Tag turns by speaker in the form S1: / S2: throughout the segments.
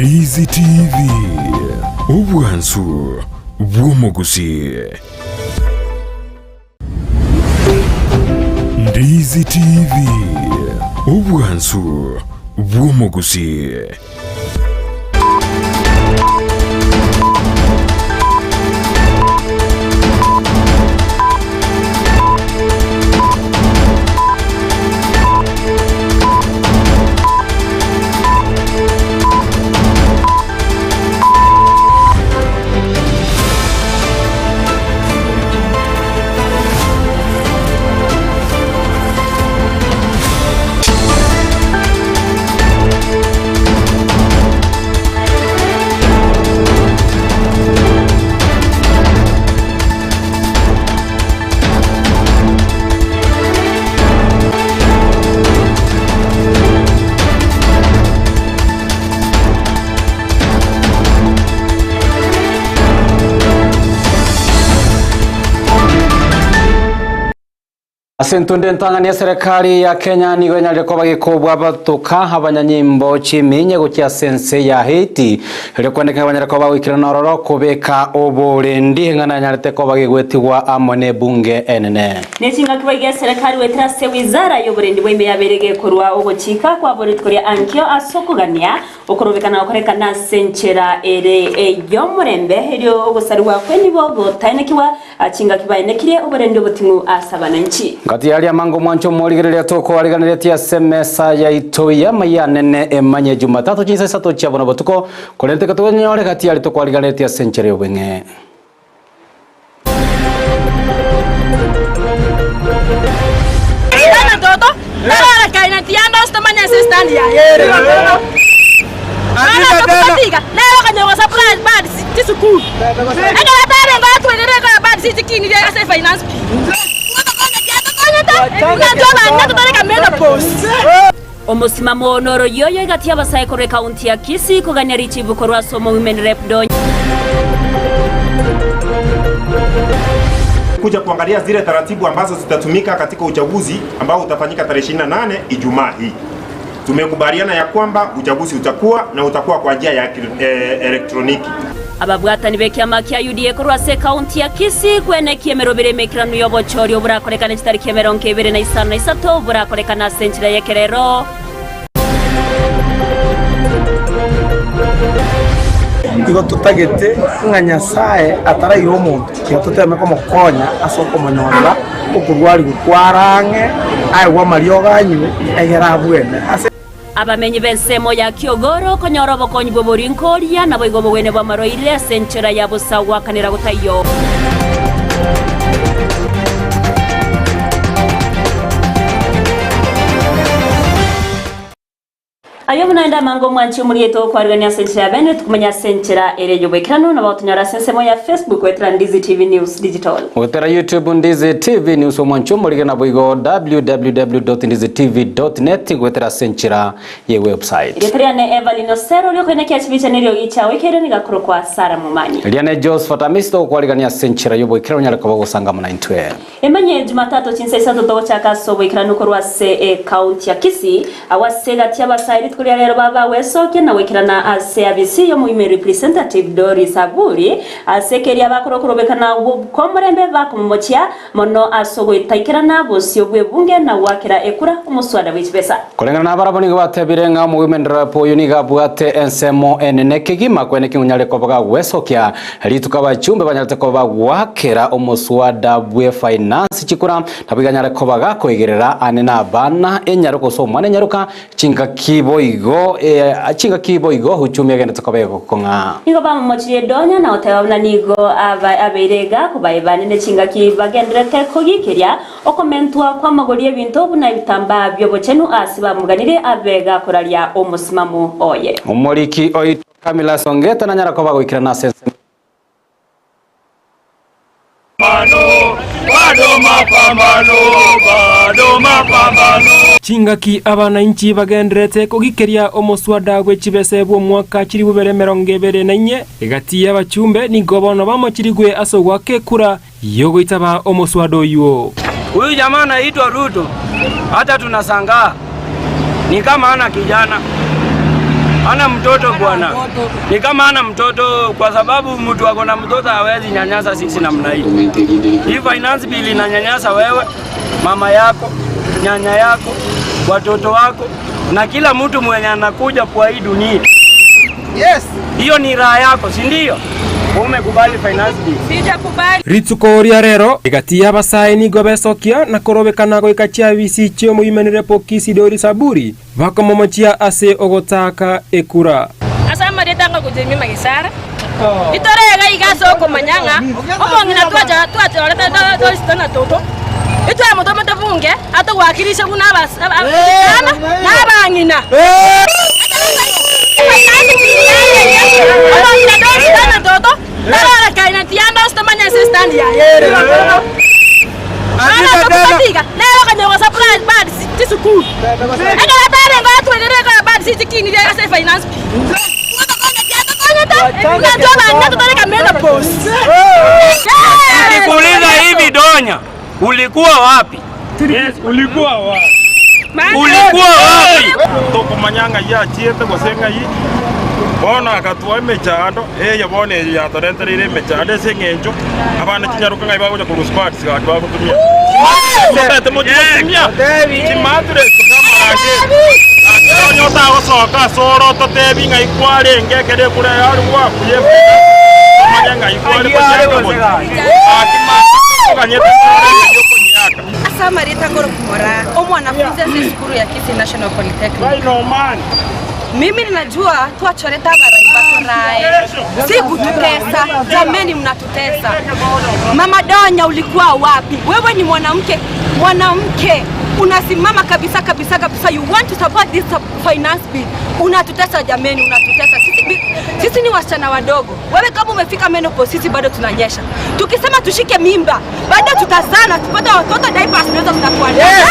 S1: Ndizi TV Ubwansu bw'omuguzi. Ndizi TV Ubwansu bw'omuguzi. Asentunde ntangani ya serikali ya Kenya nigo nyareko bagikobwa batuka abanyanyimbo chiminye gukia sense ya Haiti rekwendeka abanyareko bagwikira nororo kubeka oborendi ngana nyarete ko bagigwetigwa amone bunge enene
S2: nesinga kibagiya serikali wetrase wizara y'oborendi bwembe yaberege korwa ogochika kwa boretkoria ankyo asokugania okorobekana okorekana senchera ere yomurembe eryo ogosarwa kwenibo gotanekiwa achinga kibayenekire oborendi obotimu asabananchi
S1: ngati yali amango mwancho moligereria toko aliganiretia semesa ya itoya mayanene emanye Jumatatu jinsa sato chabona botuko kolente katonyore gati yali toko aliganiretia senchera yobenge
S3: Nara kaina tianda ustamanya stand ya yere. Ana kupatika. Leo kanyoga surprise bad tisukuru. Ega batare ngatu eleka bad sitikini ya finance.
S2: Omusimamo noro yoyo gati y'abasaikore county ya Kisii kuganya richibuko rwa somo women rep Donya
S4: kuja kuangalia zile taratibu ambazo zitatumika katika uchaguzi ambao utafanyika tarehe 28 Ijumaa hii. Tumekubaliana ya kwamba uchaguzi utakuwa kwa njia ya elektroniki.
S2: Ababwatani bekyama kya UDA korwa se county ya Kisii kwenekie merobere mekirano yobochori oburakorekana chitariki 23 oburakorekana senchira yekerero
S5: igo tutagete nga Nyasaye atarayo omuntu kyo tuteme ko mukonya asoko monyora okurwari gukwarange aigwa mario ganyu egera bwene
S2: abamenyi bensemo ya Kiogoro konyoro bokonyi boborinkoria nabo igo bwene bwamaroire senchera ya busawa kanira gutayo ayo munaenda mango mwanchi murieto kwa rugania senchera bene tukumenya senchera ere yobekano na batunyara sensemo ya Facebook wetra Ndizi TV News Digital
S1: wetera YouTube Ndizi TV News mwancho murige na boigo www.ndizitv.net wetera senchera ye website
S2: Riane Evalino Sero lyo kwenekea chibicha nilio icha wekere ni gakuru kwa Sara Mumanyi
S1: Riane Joseph Tamisto kwa rugania senchera yobekero nyara kwa bagosanga muna intwe
S2: Emanye Jumatatu chinsa dogo chaka sobo ikirano korwa se county ya Kisii awasega tyabasai kulia lero baba wesoke na wekirana ase abisi yo muime representative Doris Aburi asekeria bakorokorobekana komorembe bakummochia mono asogo itaikirana bosio bwebunge na wakira ekura umuswada w'ikibesa
S1: kolengana nabaraboni batebirenga mu women rap uniga bwate ensemo enene kigima kweneki unyale kobaga wesokya litukaba chumbe banyalete koba wakira umuswada bwe finance chikura tabiganyale kobaga kwegerera anena bana enyaroko so mane nyaruka chinga kibo igo achinga kibo igo huchumi agenda tukabego konga
S2: igo bamumochire Donya na otayabona nigo aberega kubayibane ne chinga kibagendrete kogikiria okomentwa kwa magori y'ebintu buna bitamba byobochenu asiba muganire abega koralia omusimamo oye
S1: umuriki oito Kamila Songeta na nyara kobago ikirana sense
S6: Chingaki abananchi bagendrete kugikeria omuswada gw'ekibese bwo mwaka kiri 2024 egati y'abachumbe ni gobono bamochirigwe asogwa kekura yogoitaba omuswada uyo.
S7: Huyu jamaa anaitwa Ruto, hata tunasangaa ni kama ana kijana. Ana mtoto bwana. Ni kama ana mtoto kwa sababu mtu ako na mtoto hawezi nyanyasa sisi namna hii. Hii finance bill inanyanyasa wewe, mama yako, nyanya yako, watoto wako na kila mtu mwenye anakuja kwa hii dunia.
S5: Yes.
S7: Hiyo ni raha yako, si ndio? Umekubali finance bill.
S3: Sijakubali.
S6: Rituko rero igatia abasaini gobecokia na korobekana goikachia bisichio muimenire pokisi dori saburi bakomomachia ase ogotaka ekura.
S3: Asa maretanga kujemi magisara. Itorega igaso ko manyanga. Omongina twacha oreta dori stana toto. Itu amoto matafunge ato wakirisha kuna n'abangina.
S7: Nikuuliza hivi Donya, ulikuwa wapi?
S8: Yes, ulikuwa wapi?
S7: Ulikuwa wapi?
S8: Toko manyanga ya chiete gosenga yi. Bona akatwa mechando yabone ya torentere mechando sengenjo abana kinyaruka ngai bagoja ku squad sigati bagutumia. Tete motumia. Chimature tukamaraje. Nyota osoka soro totebi ngai kware ngekere kure yari kwa kuye. Manyanga ikware kwa akimata
S9: Asa marita ngoro kumora omwanafunzi ase skuru ya Kisii National Polytechnic. Mimi ninajua tuachoreta baraibakorae. Si kututesa, jameni mnatutesa. Mama Donya ulikuwa wapi? Wewe ni mwanamke, unasimama kabisa. You want to support this finance bill. Unatutesa jameni, unatutesa. Sisi ni wasichana wadogo. Wewe kama umefika menopause, sisi bado tunanyesha. Tukisema tushike mimba, bado tutazana, tupate watoto diapers ndio tunakuandaa.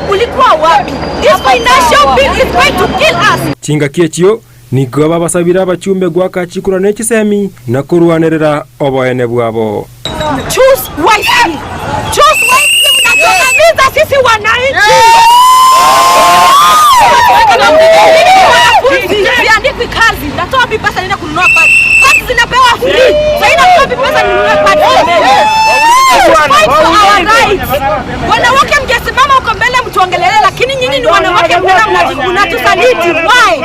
S9: Ulikuwa wapi? This financial bill is going to kill us.
S6: Chinga kiechio nigo babasabira abachumbe gwaka chikura n'ekisemi na kurwanirira oboene bwabo.
S9: Choose wisely. Mnatuangamiza sisi wananchi. Siandikwi kazi, natoa wapi pesa nenda kununua padi? Padi zinapewa free. Sasa inatoa wapi pesa ninunue padi? Wanawake mngesimama huko mbele mtuongelele, lakini nyinyi ni wanawake mnatusaliti. Why?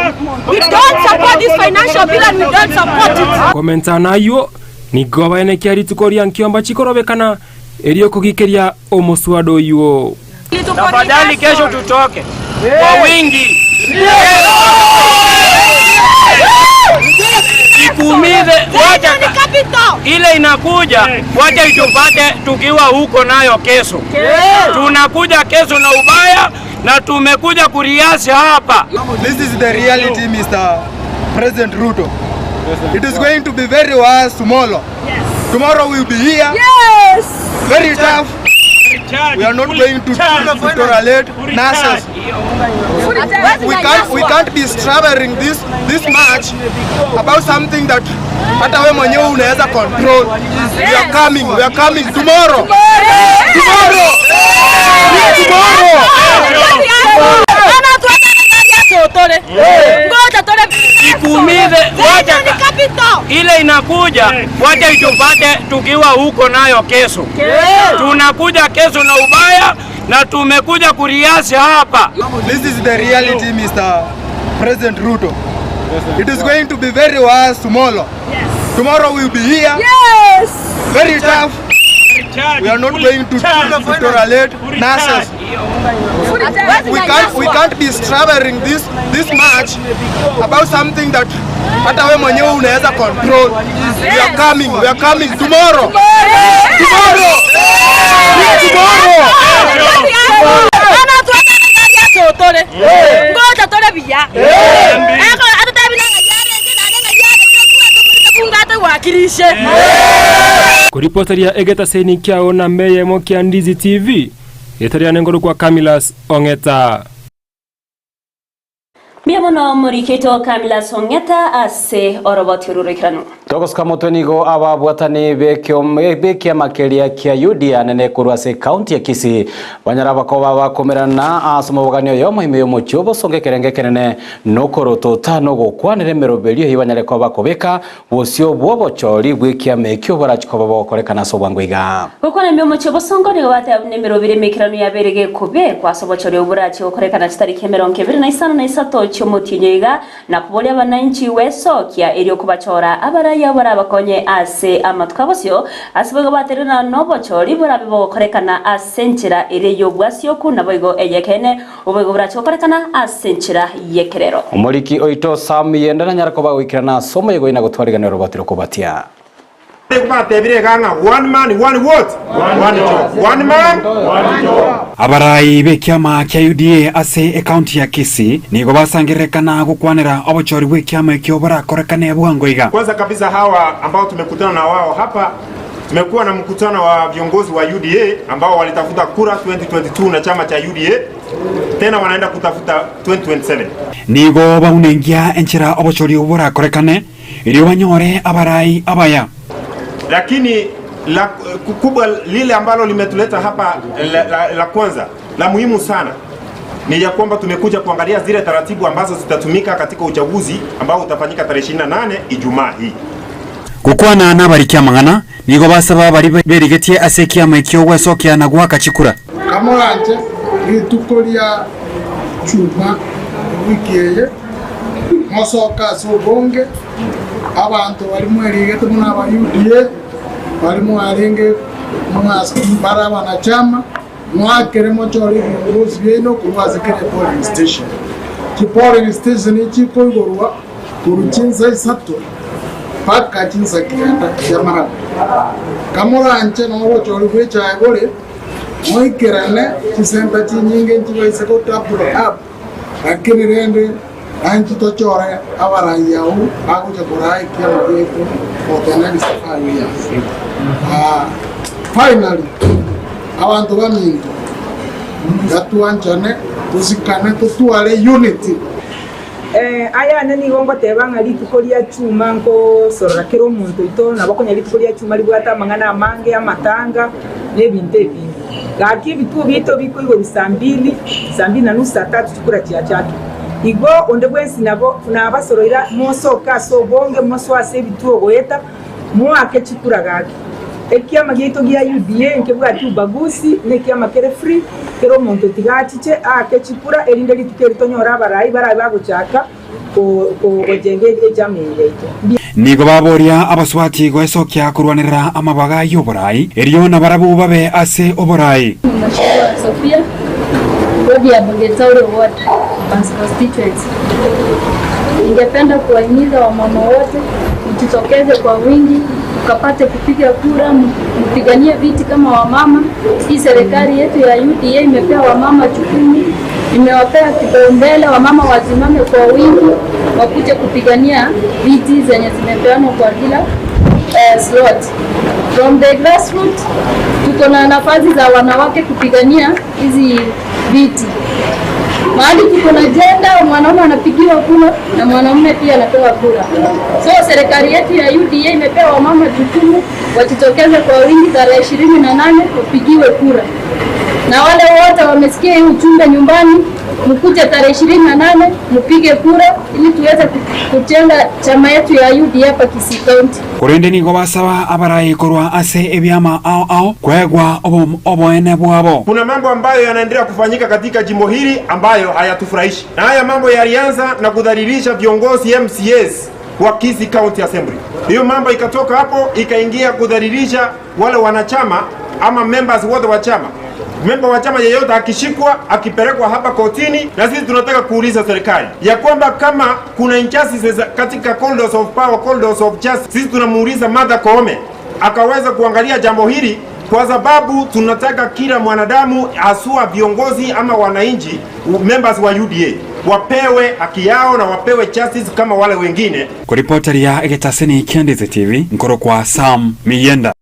S9: We don't support this financial bill and we don't support it.
S6: Komenta nayo ni gobaene kiari tukoria nkiomba chikorobekana erio kugikeria omuswado yuo.
S7: Tafadhali kesho tutoke kwa wingi. Ikuumize wacha ile inakuja, wacha itupate tukiwa huko nayo kesho. Tunakuja kesho na ubaya na tumekuja kuriasi hapa.
S5: This is the reality, Mr. President Ruto. It is going to be very worse tomorrow. Tomorrow we will be here.
S3: Yes.
S5: Very tough. We are not going to tolerate nurses. We can't be struggling this much about something that hata wewe mwenyewe unaweza control. We are coming tomorrow.
S7: Ikuumize wacha ile inakuja, wacha itupate tukiwa huko nayo kesho. Tunakuja kesho na ubaya na tumekuja kuriasi hapa.
S5: This is the reality, Mr. President Ruto. It is going to be very worse tomorrow. Tomorrow we will be here.
S3: Yes.
S5: Very tough. We are not going to tolerate nurses. We can't be struggling this much about something that hata wewe mwenyewe unaweza control. We are coming tomorrow.
S6: Kuripotaria Egeta Seni kiao na meye mokia Ndizi TV yetaria nengoro kwa Camillus Ongeta.
S2: Miamono muriketo Camillus Ongeta ase oroboti rurikirano.
S1: Togoska motonigo ababwatani bekia makelia kia UDA nene kurwase county ya Kisii banyara bakoba bakomerana asomoboganio yo muhime yo muchobo songe kerenge kenene nokoroto tano gokwanire meroberio hibanyare ko bakobeka bosio bwobochori bwekia mekyo barachikoba bokorekana sobwangwiga
S2: gokwana myo muchobo songo ni wate ne merobire mekirano yaberege kobe kwa sobochori oburachi okorekana chitariki 25 cyomotinyiga na kubolia abananchi wesokia eri okubachora abara yabara bakonye ase amatkabosyo asibaga baterana nobochori burabe bokorekana asenchira ere yobwasyo kuna boigo eyekene oboigo buracho korekana asenchira yekerero
S1: omoriki oito Sam yendana nyarako bagwikirana somo yego ina gutwariganiro batiro kubatia
S4: one man one vote one man one job
S10: abarai bekiama kia UDA ase county ya Kisii nigo basangirekana gukwanira obochori bwekiama kyo barakorekane bwangoiga.
S4: Kwanza kabisa hawa ambao tumekutana na wao hapa, tumekuwa na mkutano wa viongozi wa UDA ambao walitafuta kura 2022 na chama cha UDA, tena wanaenda kutafuta 2027.
S10: Nigo baunengia enchira obochori barakorekane ili wanyore abarai abaya.
S4: Lakini la kubwa lile ambalo limetuleta hapa la kwanza la muhimu sana ni ya kwamba tumekuja kuangalia zile taratibu ambazo zitatumika katika uchaguzi ambao utafanyika tarehe 28 Ijumaa hii.
S10: Gukwana nabarikia mangana nigo basaba bari berigetie asekia mekyo wesokia na gwaka chikura
S5: kamoranje ritukoria chuma wikeye mosoka sobonge abantu bari mwerigete muna ba UDA bari mwarenge mwasibara banachama mwakere mochori viongozi beno kubazikere polling station. Ki polling station ichiko igorwa kuruchinza isato paka chinza kianda jamara kamoranje no mochori bwecha gore moikerane chisenta chinyinge nchibaise ko tapuro up lakini rende anchi tochore abarai yao akuja kurai kia mweku otenani safari ya finally abantu baminto gatuanchane tusikane tutuale unity
S11: aya nani gongo tebanga litukolia chuma ngo sorakero omuntu ito nabakonya litukolia chuma libwata mangana amange amatanga nebinte bingi gaki bitu bito biko igo bisambili na nusu 3 chikura chiachatu igo onde bwensi nabo nabasoroira mosoka so bonge moso ase bitu ogoeta mwake chikura gaki ekiama gito gia UDA nkebwati ubagusi nekiama kere free kero omuntu tigachiche ake chikura erinde litukeri tonyora abarai bagochaka ko bojenge ejamire
S10: nigo baboria abaswati gwesokia kurwanira amabaga y'oborai eriyo na barabu babe ase oborai
S12: Sofia bodi ya Bugetauri Ward constituency. Ningependa kuwahimiza wamama wote mjitokeze kwa wingi ukapate kupiga kura, mpiganie viti kama wamama. Hii serikali yetu ya UDA imepea wamama jukumu, imewapea kipaumbele wamama wasimame kwa wingi wakuje kupigania viti zenye zimepeanwa kwa kila slot. From the grassroots tuko na nafasi za wanawake kupigania hizi viti. Mahali tuko na jenda, mwanaume anapigiwa kura na mwanamume pia anapewa kura. So serikali yetu ya UDA imepewa wamama jukumu wajitokeze kwa wingi tarehe 28 wapigiwe kura. Na wale wote wamesikia hii ujumbe nyumbani, mkuje tarehe 28 mpige kura ili tuweze kujenga chama yetu ya UDA hapa Kisii County.
S10: Kurende nigo basaba abarai korwa ase ebyama ao kwegwa oboene bwabo.
S4: Kuna mambo ambayo yanaendelea kufanyika katika jimbo hili ambayo hayatufurahishi. Na haya mambo yalianza na kudhalilisha viongozi MCAs wa Kisii County Assembly. Hiyo mambo ikatoka hapo ikaingia kudhalilisha wale wanachama ama members wote wa chama. Memba wa chama yeyote akishikwa akipelekwa hapa kotini, na sisi tunataka kuuliza serikali ya kwamba kama kuna injustices katika corridors of power, corridors of justice, sisi tunamuuliza Martha Koome akaweza kuangalia jambo hili, kwa sababu tunataka kila mwanadamu asua viongozi ama wananchi members wa UDA wapewe haki yao na wapewe justice kama wale wengine.
S10: Kwa ripoti ya Egetaseni Kendize TV, nkoro kwa Sam Miyenda.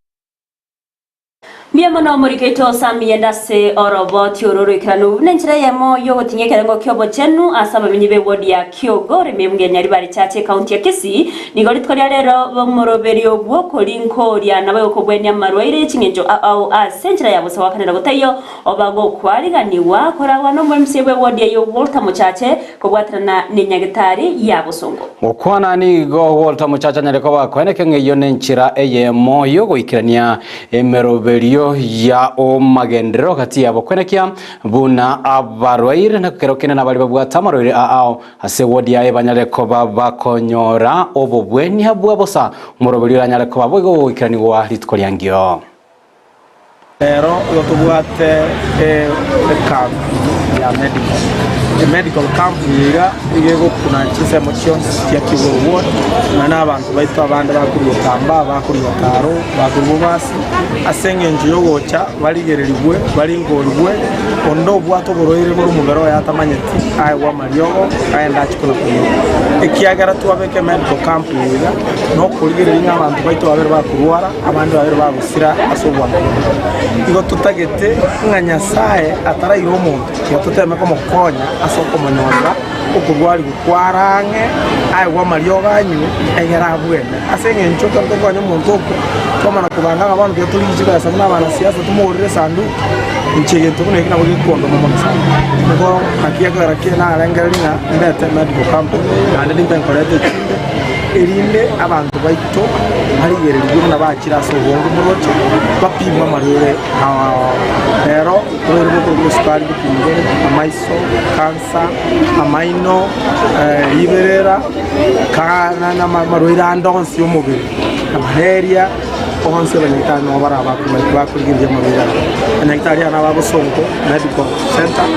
S2: Miamo no muriketo sami endase orobo tiororo ikranu nenchira yemo yo gotinye kerengo kyobo chenu asaba minyibe wodi ya Kyogore memge nyari bari chache county ya Kisii nigori tkoria rero bomoroberi ogwo kolinko lya nabaye okobwenya marwaire chingenjo au asenchira yabo sawakanira gotayo obago kwariganiwa korawa no mwemsebe wodi ya Walter Muchache kobwatrana ninyagitari yabo songo
S1: okwana ni go Walter Muchache nyareko bakweneke ngeyo nenchira eyemo yo goikirania emeroberi ya o magendero kati ya bokwenekia buna abarwaire na kerokene na bali babwata marwaire ao ase wodi ya ebanyaleko babakonyora obobweni habwa bosa murobelira nyaleko babwo ikiraniwa litkolyangyo
S5: Pero yo tubwate camp ya medical camp yiga igego kuna chise motion ya Kyogore na abantu baito abandi bakuriye tamba bakuriye taro bakububasi asenge njiyo gocha baligererigwe balingorigwe ondo bwato boroire muri mugaro ya tamanyeti aiwa maryogo aenda chikuna kuno ekiagara tuabeke medical camp yiga no kurigereringa abantu baito babere bakurwara abandi babere bagusira asobwa igo tutagete nga Nyasaye atarayo umuntu yatuteme ko mukonya asoko manyonga okurwari gukwarange aiwa maryoga anyu egera bwene asenge nchoka ntokonya umuntu ko kama kubanga abantu byatulishika sana abana siasa tumurire sandu nchege tukune kina buri kondo mama sana ngo akiagara kina arangalinga ndete medical camp and ndimbe nkorete erinde abantu baito harigererigwe nabakira so bongo muroche bapimwa marire pero rero ko sukari bipimwe amaiso cancer amaino iberera kana na marire andonsi umubiri malaria onse banyitano baraba bakurigirye marire anayitari ana babo sonko medical center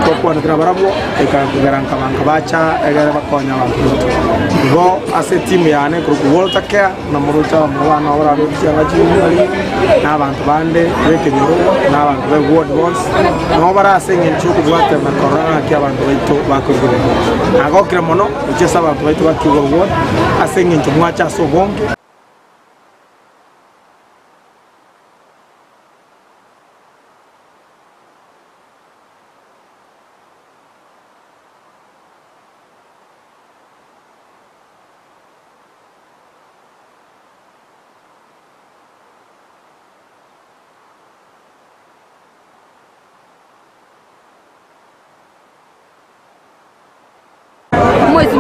S5: ko kwa ndira barabo ekagaranga banka bacha egara bakonya abantu go ase timu yane ko Walter Care na muruta mwana barabo cyangwa cy'umwari n'abantu bande bekenyoro n'abantu be ward ones no barasenge nchuko bwate na corona cy'abantu baito bakurigirye agokira mono ucyesa abantu baito bakigorwa asenge nchumwa cha sobonge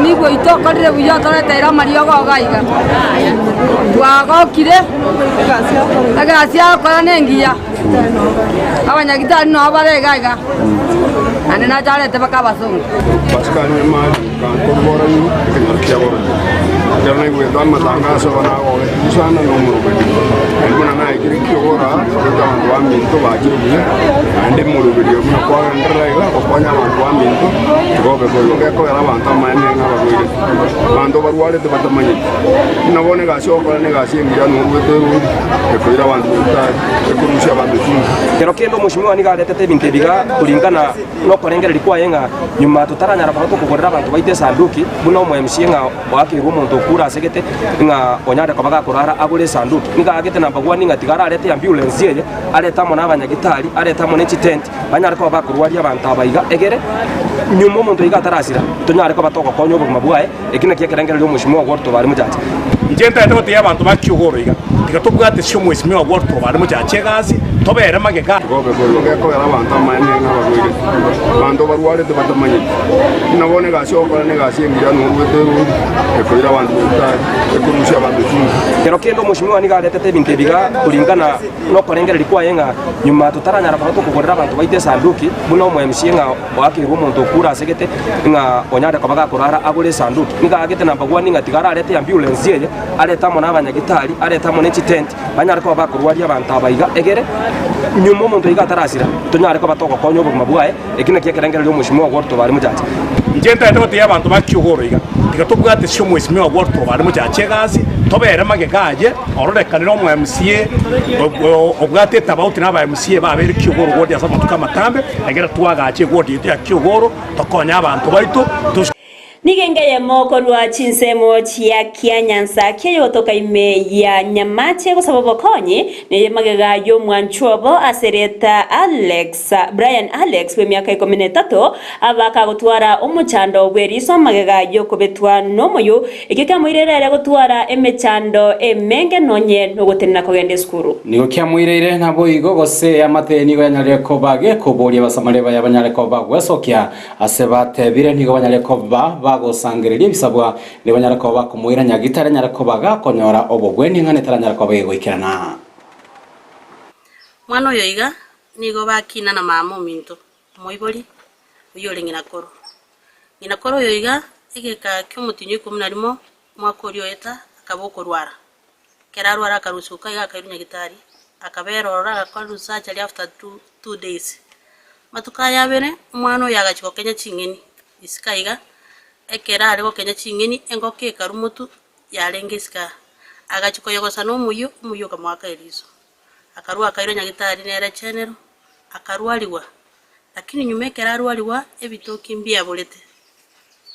S13: Migo itoko rire buyo toretera mariogo gaiga twagokire agasia kora nengia abanyagitari no abare gaiga ane na jare te bakabasung
S14: Pascal mali kantor bora ni kenarkia bora jarne gue dan matangaso bana go usana nomor bedi alguna na ikiri Kyogore ka wan minto baji ni ande mulu video na ko ndra ila ko panya wan minto go be ko era banta mane na ba go bando barwale de batamanye na bone ga sho ko ne ga si mbia no wete ru e ko ira bantu ta e ko rusia bantu
S15: kero kendo mushimiwa ni ga letete binte biga kulingana no korengera likuwa yenga nyuma tutaranya rabato kugorera abantu baite sanduki buno mu MC nga wakirwo muntu kura segete nga onyade kabaga kurara agure sanduki nga agete namba 1 nga tigara alete ambulance yeye aleta mona abanyagitari aleta mona tent banyare ko bakurwari abantu abaiga egere nyuma muntu iga tarasira tunyare ko batoko konyo buguma bwae ekina kyekerengera lyo mushimiwa Walter bari mujaje
S16: igenda etote abantu bakyogoro iga tigatubwate sho mushimiwa Walter bari mujaje gazi tobere magega
S14: gobe ko era banta mane na ba go bando barwale de batamanye na bone ga sho ko ne ga si mbia no wete ru e ko ira bantu ta e ko rusia bantu
S15: kero kendo mushimiwa ni ga letete binte biga kulingana no korengera likuwa yenga nyuma tutaranya rabato kugorera abantu baite sanduki buno mu MC nga wakirwo muntu kura segete nga onyade kabaga kurara agure sanduki nga agete namba 1 nga tigara alete ambulance yeye aleta mona abanyagitari aleta mona tent banyare ko bakurwari abantu abaiga egere nyuma muntu iga tarasira tunyare ko batoko konyo buguma bwae ekina kyekerengera lyo mushimiwa Walter bari mujaje
S16: igenda etote abantu bakyogoro iga tigatubwate sho mushimiwa Walter bari mujaje gazi tobere magegaje ororekanira mu MC obwate tabauti na ba MC babere Kyogore godi asa mutuka matambe agera twagache godi ya Kyogore tokonya abantu baito
S2: Nigengeye moko rwa chinsemo chia kia nyansa kia toka ime ya nyamache kwa sababu konyi ni magega yo mwanchuobo asereta Brian Alex we miaka 13 abaka gutwara umuchando weriso magega yo kubetwa nomoyo ikika mwirere gutwara emechando emenge nonye no gutenna kogende skuru
S1: nigo kia mwirere nabo igogose amate nigo yanyareko bage kuburia basamareba yabanyareko bagwesokia asebate bire nigo banyareko bagosangiriria bisabwa ni banyareko bakumwira nyagitare nyareko bagakonyora obogweni ngane taranyareko bagwikirana
S17: mwana oyo iga nigo bakina na mama minto moibori uyo lengina koro oyo iga igeka kyumutinyo 11 mwaka orio eta akaboko rwara kerarwara akarusuka iga akairunya gitari akaberora akarusa chali after 2 days matuka yabere mwana oyo agachiko Kenya chingeni isikaiga ekera ariko Kenya chingeni engoke karumutu yalengeska agachiko yogosa no muyo kamwaka erizo akarua akaironya gitari nere chenero akarwaliwa lakini nyume kerarwaliwa ebitoki mbia bolete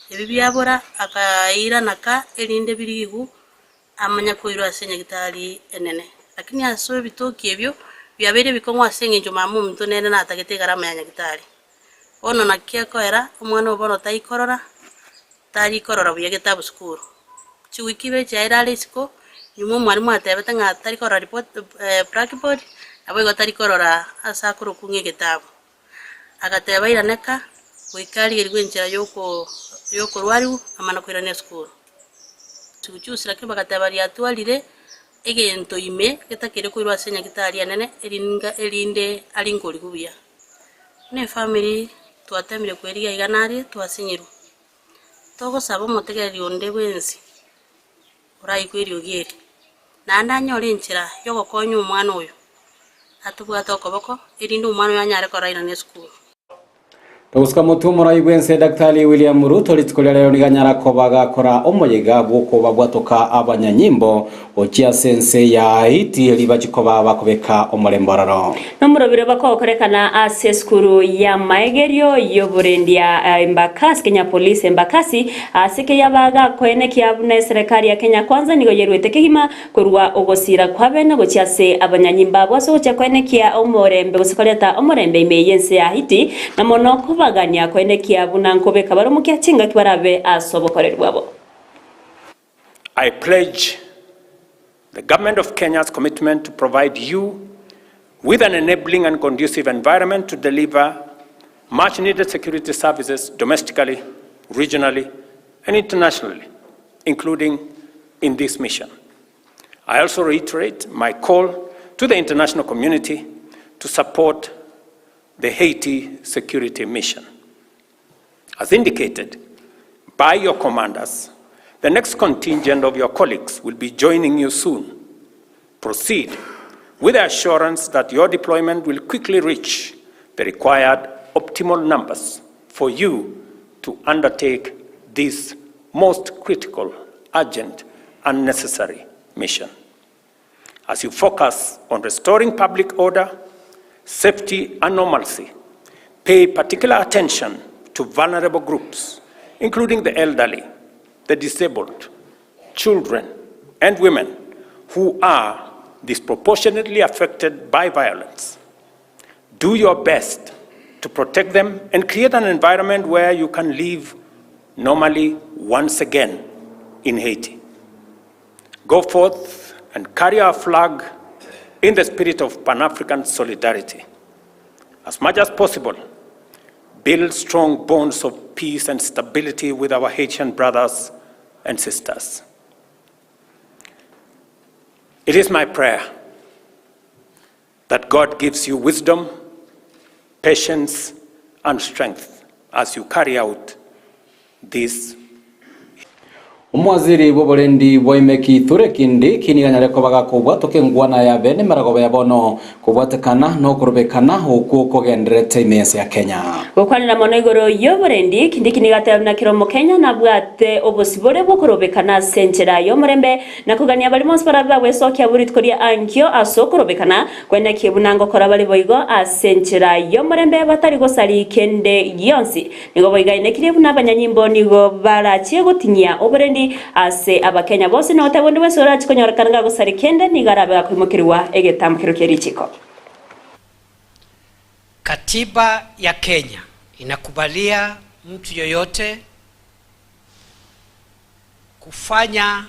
S17: ebibya bora akaira naka elinde birigu amanya koiro asenya gitari enene lakini aso ebitoki ebyo byabere bikongwa asenge njo mamu mtu nene na atagete garama ya gitari ono nakia koera umwana obono tari korora buye gitabu skuru chiwikibe chaira lesiko nyumo mwalimu atebete nga tari korora report blackboard abo go tari korora asakuru kunge gitabu agateba iraneka wikali erigwenjira yoko rwariu amana kwirane skuru tuguchusira ke bagateba lyatwalire egento ime getakire kwirwa senya gitari anene elinde alingoli kubuya ne family twatemire kweriga iganari twasinyiru togo sabo motegeri onde bwenzi urai kweri ogeri nanda nyore nchira yogo konyu umwana oyo atubwa tokoboko elinde umwana yanyare koraina ne school
S1: Togusika mutumura igwense Dr. William Ruto litikolia leo niganyara kobaga kora omoyega bwoko babwatoka abanyanyimbo ochia sense ya Haiti libachikoba bakobeka omorembororo
S2: nomurobire bakokorekana ase skuru ya maegerio yoburendia Embakasi Kenya Police Embakasi asike yabaga kwene kiabune serikali ya Kenya kwanza nigo yerwete kihima kurwa ogosira kwabene gochia se abanyanyimba bwaso gocha kwene kia omorembe gosikoleta omorembe imeyense ya Haiti na monoko baganya kwene kiabuna nkobeka baromukia chinga kibarabe asobokorerwabo.
S18: I pledge the government of Kenya's commitment to provide you with an enabling and conducive environment to deliver much needed security services domestically, regionally, and internationally, including in this mission. I also reiterate my call to the international community to support the Haiti security mission. As indicated by your commanders, the next contingent of your colleagues will be joining you soon. Proceed with the assurance that your deployment will quickly reach the required optimal numbers for you to undertake this most critical, urgent, and necessary mission. As you focus on restoring public order, safety, and normalcy, pay particular attention to vulnerable groups, including the elderly, the disabled, children, and women who are disproportionately affected by violence. Do your best to protect them and create an environment where you can live normally once again in Haiti. Go forth and carry our flag in the spirit of Pan-African solidarity. As much as possible, build strong bonds of peace and stability with our Haitian brothers and sisters. It is my prayer that God gives you wisdom, patience, and strength as you carry out this.
S1: Umwaziri w'oborendi bwaimeki Kithure Kindiki kiniganyare kobaga kubwato kengwana ya bene maragoba ya bono kubwatekana no kurubekana huku kogenderete imesi ya Kenya.
S2: Gukwanira mono igoro y'oborendi Kindiki nigatabna kiromo Kenya na bwate obosibore bwo kurubekana senchera y'omurembe na kugania bali monspara bwa sokia buritkoria ankyo asokurubekana kwenda kibunango kora bali boigo asenchera y'omurembe batari gosari kende yonsi nigo boigaine kiribu n'abanyanyimbo nigo barachiye gutinya oborendi ase abakenya bose no tabundi wese ora chikonyorekana gusari kende nigarabe kwimukirwa egetamukiro kerichiko.
S19: Katiba ya Kenya inakubalia mtu yoyote kufanya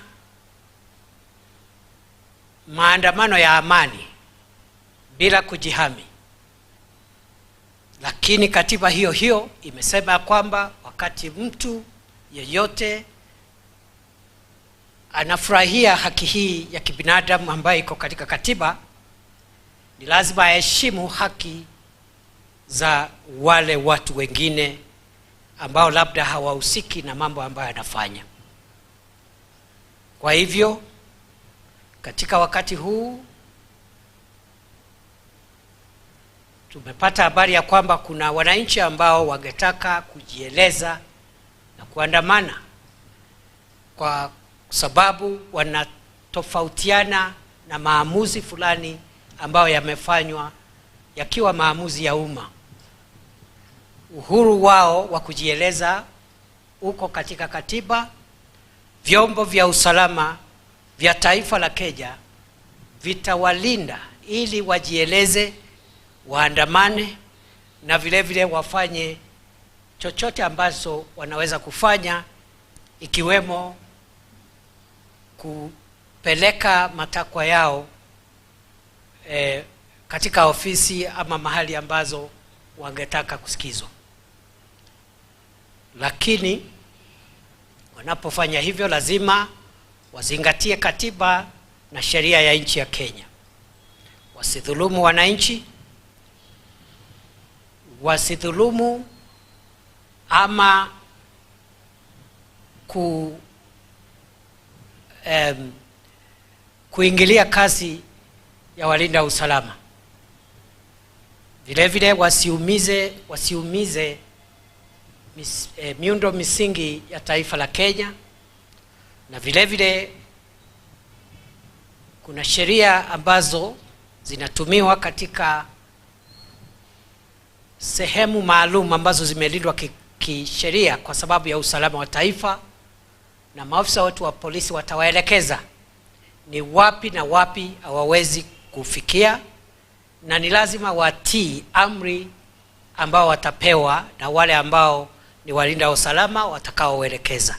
S19: maandamano ya amani bila kujihami. Lakini katiba hiyo hiyo imesema kwamba wakati mtu yoyote anafurahia haki hii ya kibinadamu ambayo iko katika katiba, ni lazima aheshimu haki za wale watu wengine ambao labda hawahusiki na mambo ambayo anafanya. Kwa hivyo katika wakati huu tumepata habari ya kwamba kuna wananchi ambao wangetaka kujieleza na kuandamana kwa sababu wanatofautiana na maamuzi fulani ambayo yamefanywa yakiwa maamuzi ya umma. Uhuru wao wa kujieleza uko katika katiba. Vyombo vya usalama vya taifa la Kenya vitawalinda ili wajieleze, waandamane na vile vile wafanye chochote ambacho wanaweza kufanya, ikiwemo kupeleka matakwa yao katika ofisi ama mahali ambazo wangetaka kusikizwa. Lakini wanapofanya hivyo lazima wazingatie katiba na sheria ya nchi ya Kenya. Wasidhulumu wananchi, wasidhulumu ama kuingilia kazi ya walinda usalama. Vile vile wasiumize miundo misingi ya taifa la Kenya, na vile vile kuna sheria ambazo zinatumiwa katika sehemu maalum ambazo zimelindwa kisheria kwa sababu ya usalama wa taifa, na maafisa wetu wa polisi watawaelekeza ni wapi na wapi hawawezi kufikia, na ni lazima watii amri ambao watapewa na wale ambao ni walinda usalama watakaoelekeza.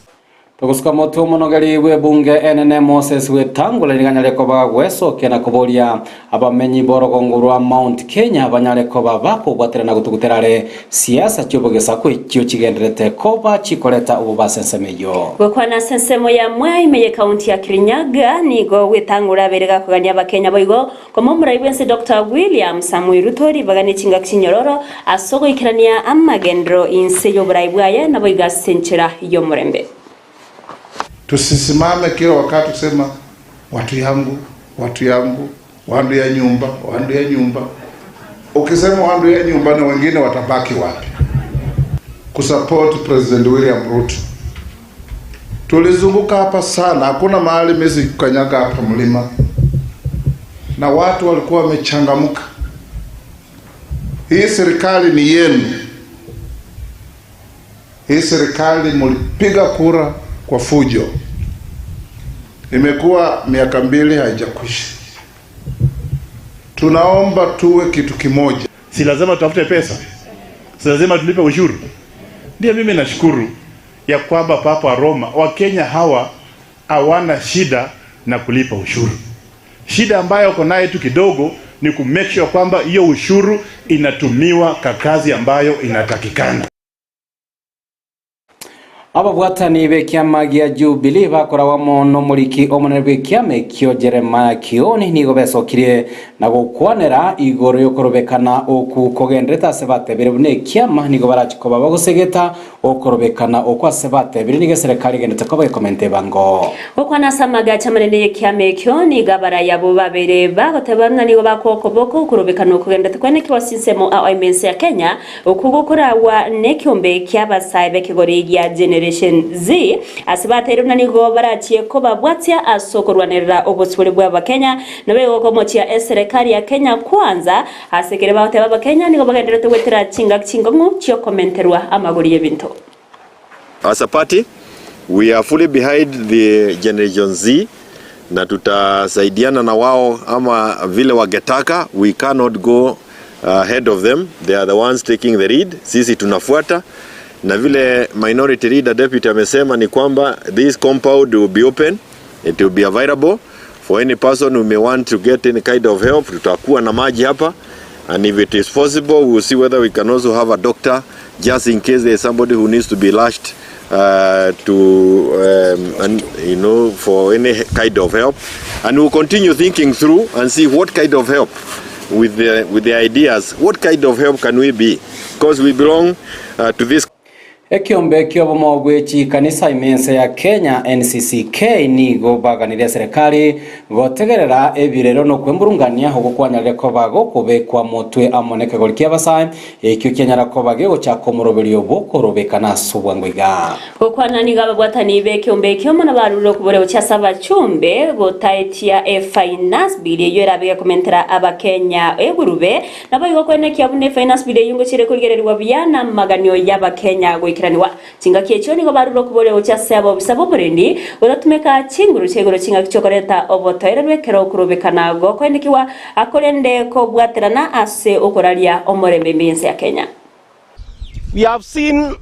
S1: Tukusuka motu monogari we bunge NN Moses Wetangula liganyale koba weso kena kubolia abamenyi borogongurwa Mount Kenya banyale koba bako bwatera na gutuguterare siasa cyobogesa kwe cyo kigenderete koba chikoleta ububasensemeyo
S2: gwekwana sensemo ya mwai meye county ya Kirinyaga nigo Wetangula berega kuganya abakenya boigo komo muraibense Dr. William Samuel Rutori bagane chinga kinyororo asogo ikirania amagendro inse yo buraibwaye na boiga senchera yo murembe.
S20: Tusisimame kila wakati kusema watu yangu, watu yangu, wandu ya nyumba, wandu ya nyumba. Ukisema wandu ya nyumba na wengine watabaki wapi? Kusupport President William Ruto. Tulizunguka hapa sana, hakuna mahali mimi kukanyaga hapa mlima. Na watu walikuwa wamechangamka. Hii serikali ni yenu. Hii serikali mlipiga kura kwa fujo. Imekuwa miaka 2 haijakwisha. Tunaomba tuwe kitu kimoja.
S16: Si lazima tutafute pesa, si lazima tulipe ushuru. Ndio mimi nashukuru ya kwamba Papa Roma Wakenya hawa hawana shida na kulipa ushuru. Shida ambayo uko nayo tu kidogo ni ku make sure kwamba hiyo ushuru inatumiwa kwa kazi ambayo inatakikana.
S1: Ababwatani be kiama gia Jubilee bakorawa mono muriki omonere be kiama kio Jeremiah Kioni nigo besokirie na gukwanera igoro yokorobekana oku kogendreta sebate birebune kiama nigo barachikoba bagusegeta okorobekana okwase bate birinige serikali gendete ko bakomente bango
S2: okwana samaga chamanene kiama kio ni gabara yabo babere bagotebana nigo bakokoboko kurobekana okugendete kwene kiwasinsemo AMC ya Kenya okugokora wa nekyombe kyabasaibe kigori ya Generation Z asibatero nanigo barachie ko babwatia asokorwanira obosibole bwa Kenya nabe gokomochia serikali ya Kenya kwanza asekere bahote baba Kenya nigo bagenderete wetera chingongu chio komenterwa amagori y'ebintu.
S21: As a party we are fully behind the Generation Z na tutasaidiana na wao ama vile wagetaka. We cannot go ahead of them, they are the ones taking the lead, sisi tunafuata. Na vile minority leader deputy amesema ni kwamba this compound will be open, it will be available for any person who may want to get any kind of help. Tutakuwa na maji hapa, and if it is possible we will see whether we can also have a doctor just in case there is somebody who needs to be lashed and you know, for any kind of help. And we will continue thinking through and see what kind of help with the ideas, what kind of help can we be, because we belong to this.
S1: Ekiombe kiobomo gwechi kanisa imense ya Kenya NCCK ni gobaganire serikali gotegerera ebirero no kwemburungania hogokwanyarire ko bagokube kwa mutwe amoneke golikia basai ekyo kenyara ko bagego chakomoroberio bokorobekana subwangwiga
S2: okwana ni gabagwatani be kiombe kiomo na baruro kubore cyasaba chumbe gotaitia finance bill yo erabe komentera abakenya egurube nabayigo kwene kyabune finance bill yungo chire kurigererwa byana maganyo y'abakenya kiraniwa chinga kiecho nigo baruro kubore ucyasabo bisabo burendi uratumeka chinguru chegoro chinga kichokoreta obotoererwe kero kurubekana go kwendikiwa akorende ko bwaterana ase okoraria omorembe mense ya Kenya.
S22: We have seen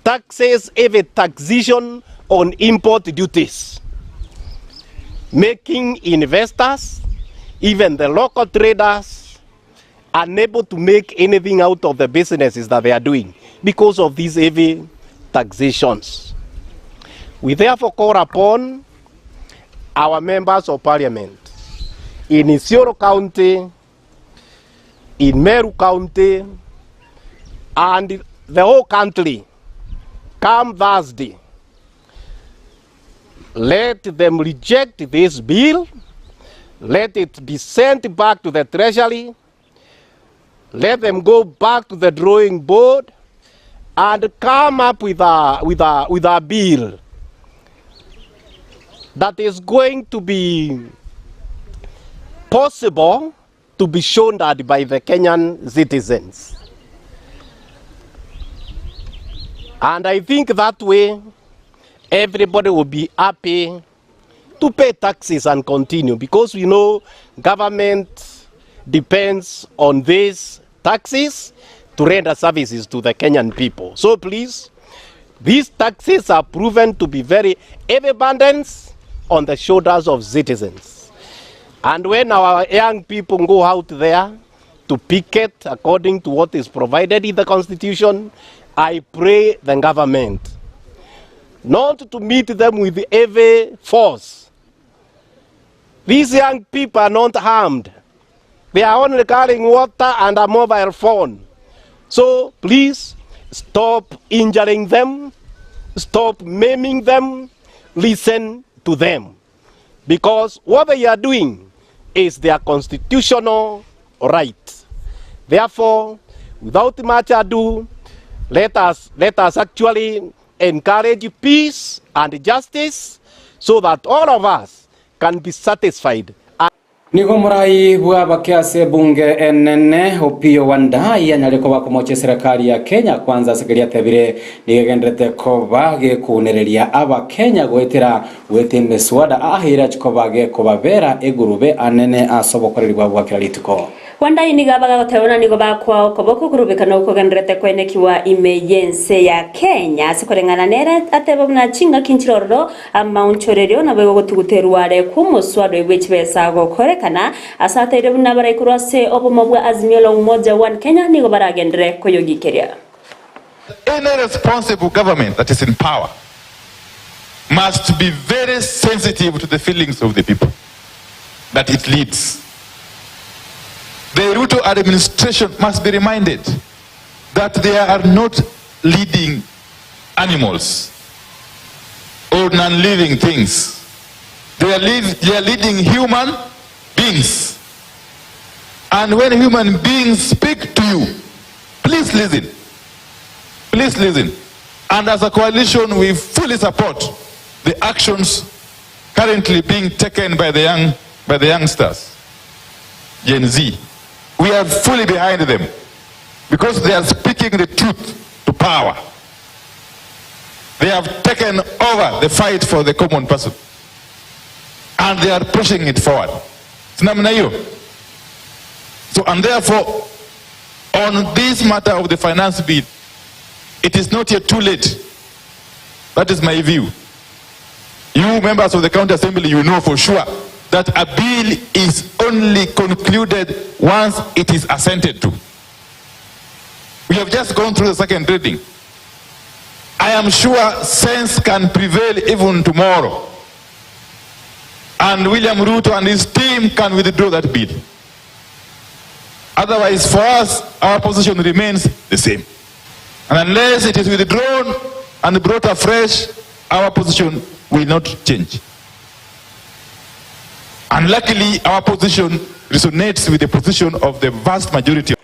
S22: taxes, even taxation on import duties, making investors, even the local traders, unable to make anything out of the businesses that they are doing because of these heavy taxations. We therefore call upon our members of parliament in Isiolo County, in Meru County, and the whole country, come Thursday, let them reject this bill, let it be sent back to the Treasury, let them go back to the drawing board and come up with a bill that is going to be possible to be shown at by the Kenyan citizens. And I think that way everybody will be happy to pay taxes and continue, because we know government depends on these taxes to render services to the Kenyan people. So please, these taxes are proven to be very heavy burdens on the shoulders of citizens. And when our young people go out there to picket according to what is provided in the Constitution, I pray the government not to meet them with heavy force. These young people are not harmed. They are only carrying water and a mobile phone. So please stop injuring them, stop maiming them, listen to them. Because what they are doing is their constitutional right. Therefore, without much ado, let us actually encourage peace and justice so that all of us can be satisfied.
S1: Nigo murai bwa bakiase bunge enene Opiyo Wandayi anyareko bakomoche serikali ya Kenya kwanza sekeria tebire nigendrete ko bage kunereria aba Kenya gwetera wete meswada ahira chiko bage ko babera egurube anene asobokorerwa bwakira lituko
S2: Wandayi niga bagagoterona nigo bakwa okoboko kurubikana ukogendrete kwenekiwa emergency ya Kenya sikorengana nere atebo na chinga kinchiroro amaunchorerio na bego gutuguterware kumuswado ibechibesa gokorekana asatere bunabara ikurase obomobwa Azimio la Umoja One Kenya nigo baragendere koyogikeria.
S8: any responsible government that is in power must be very sensitive to the feelings of the people that it leads. The Ruto administration must be reminded that they are not leading animals or non-living things. They are leading human beings. And when human beings speak to you, please listen. Please listen. And as a coalition, we fully support the actions currently being taken by the youngsters, Gen Z. We are fully behind them because they are speaking the truth to power. They have taken over the fight for the common person and they are pushing it forward. So, and therefore, on this matter of the finance bill, it is not yet too late. That is my view. You members of the County Assembly, you know for sure that a bill is only concluded once it is assented to. We have just gone through the second reading. I am sure sense can prevail even tomorrow. And William Ruto and his team can withdraw that bill. Otherwise, for us, our position remains the same. And unless it is withdrawn and brought afresh, our position will not change. And luckily, our position resonates with the position of the vast majority.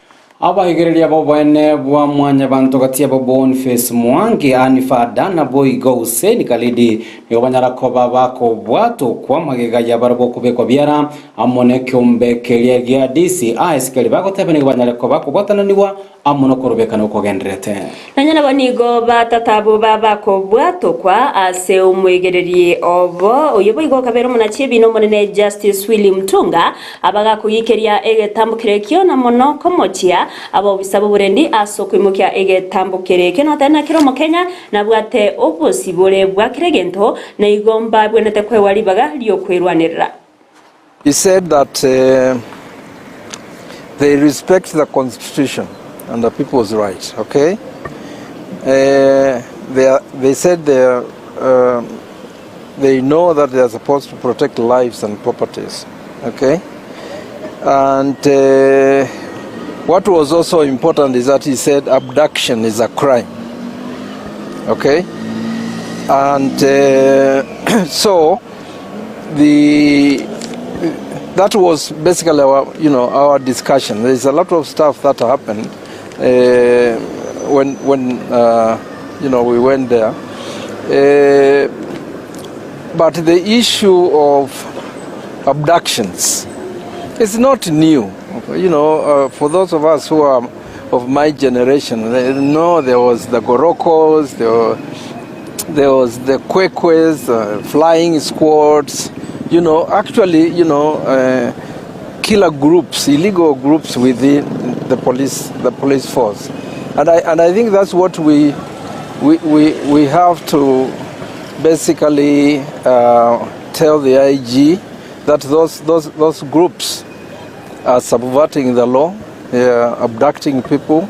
S1: Abahigereria bobwene bwa mwanya bantu gatia Boniface Mwangi anifada na boigo Hussein Kalidi ni banyarakoba bako bwato kwa magega ya barabo kubekwa biara amone kyombekeria gya DCI sikali bako tebene banyarakoba ko bwatananiwa amono korobeka no kogendrete nanyana banigo batatabo babako bwato kwa ase umwegererie obo uyoboigo kabero muna chibi no monene Justice William Tunga abaga kuyikeria egetambukire kyo na mono komochia abo bisabo burendi asokwimukia egetambukire kyo no tana kiro mu Kenya na bwate obosibore bwa kiregento na igomba bwenete kwewali baga lyo kwerwanirira.
S9: He said that they respect the constitution and the people's right, okay? They said they know that they are supposed to protect lives and properties, okay? And what was also important is that he said abduction is a crime, okay? And so that was basically our discussion. There's a lot of stuff that happened when we went there, but the issue of abductions is not new. For those of us who are of my generation, they know there was the Gorokos, there was the Kwekwe's, flying squads. Killer groups, illegal groups within the police force, and I think that's what we have to basically tell the IG that those groups are subverting the law, abducting people,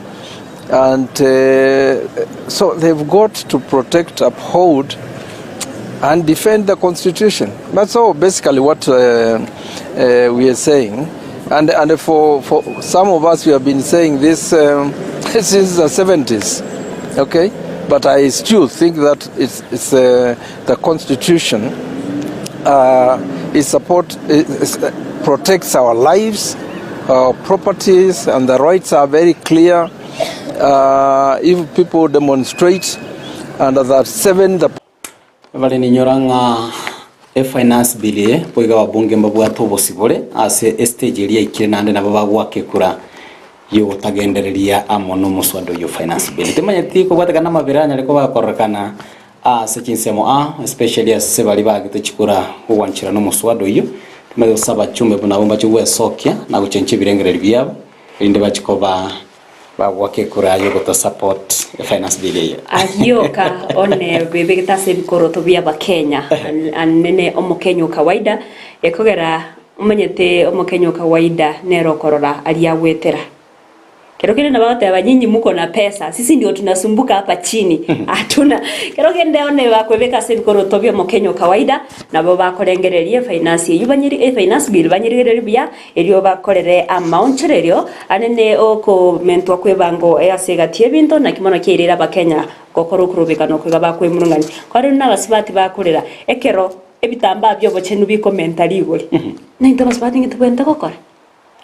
S9: and so they've got to protect, uphold, and defend the constitution. That's all basically what we are saying. And for some of us, we have been saying this since the 70s, okay? But I still think that it's the constitution protects our lives, our properties, and the rights are very clear. If people demonstrate under that 7,
S1: Vale ni nyoranga finance bill poiga wabunge mbabwato bosibore ase stage iri ikire nande na baba gwake kura yo tagendereria amono muswado yo finance bill temanyati ko batakana mabiranya ariko bakorekana ase kinsemo especially ase bali bagite chikura uwanchira no muswado yo tumezo saba chumbe buna bomba chwe sokia na guchenche birengereri byabo inde bachikoba bagwake kura yo to support finance bill
S2: ahioka one bebe gitase bikoroto bya bakenya anene omukenyo kawaida ekogera umenyete omukenyo kawaida nero korora ali awetera Kero kile na bagote abanyinyi muko na pesa. Sisi ndio tunasumbuka hapa chini. Hatuna. Kero kende one bakwebeka se bikoro tobyo mu Kenya kawaida nabo bakorengererie finance yubanyiri finance bill banyirigere bya elio bakorere amount reryo anene oko mentwa kwebango easegatie binto na kimono kirira abakenya gokoro kurubikano kwiga bakwemurungani. Kwari na basibati bakorera ekero ebitamba byo bochenu bikomentari igori. Na into basibati ngitubenda gokora.